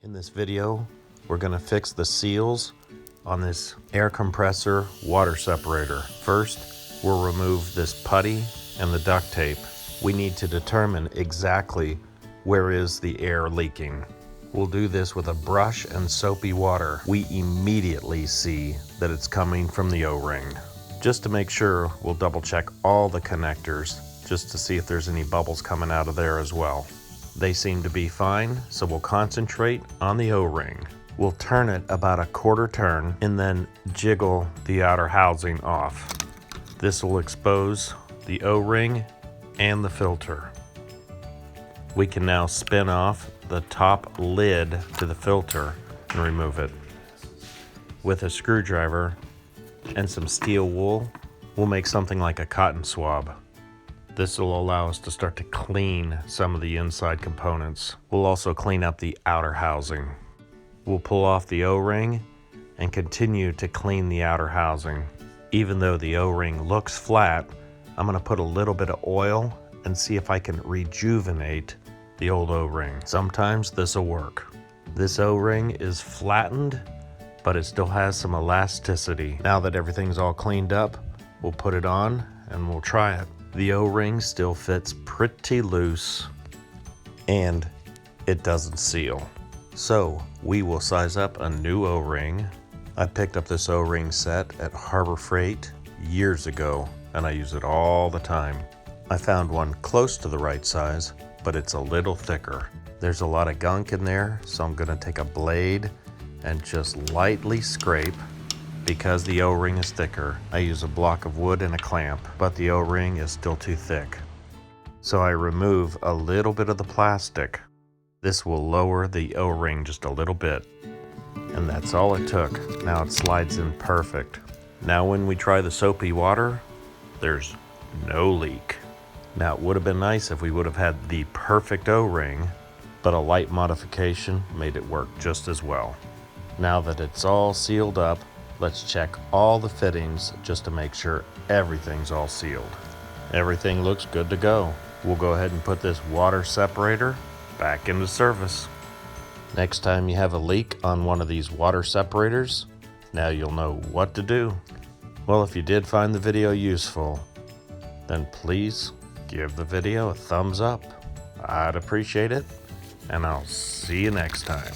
In this video, we're going to fix the seals on this air compressor water separator. First, we'll remove this putty and the duct tape. We need to determine exactly where is the air leaking. We'll do this with a brush and soapy water. We immediately see that it's coming from the O-ring. Just to make sure, we'll double check all the connectors just to see if there's any bubbles coming out of there as well. They seem to be fine, so we'll concentrate on the O-ring. We'll turn it about a quarter turn and then jiggle the outer housing off. This will expose the O-ring and the filter. We can now spin off the top lid to the filter and remove it. With a screwdriver and some steel wool, we'll make something like a cotton swab. This will allow us to start to clean some of the inside components. We'll also clean up the outer housing. We'll pull off the O-ring and continue to clean the outer housing. Even though the O-ring looks flat, I'm going to put a little bit of oil and see if I can rejuvenate the old O-ring. Sometimes this will work. This O-ring is flattened, but it still has some elasticity. Now that everything's all cleaned up, we'll put it on and we'll try it. The O-ring still fits pretty loose and it doesn't seal. So we will size up a new O-ring. I picked up this O-ring set at Harbor Freight years ago and I use it all the time. I found one close to the right size, but it's a little thicker. There's a lot of gunk in there, so I'm gonna take a blade and just lightly scrape. Because the O-ring is thicker, I use a block of wood and a clamp, but the O-ring is still too thick. So I remove a little bit of the plastic. This will lower the O-ring just a little bit. And that's all it took. Now it slides in perfect. Now when we try the soapy water, there's no leak. Now it would have been nice if we would have had the perfect O-ring, but a light modification made it work just as well. Now that it's all sealed up, let's check all the fittings just to make sure everything's all sealed. Everything looks good to go. We'll go ahead and put this water separator back into service. Next time you have a leak on one of these water separators, now you'll know what to do. Well, if you did find the video useful, then please give the video a thumbs up. I'd appreciate it, and I'll see you next time.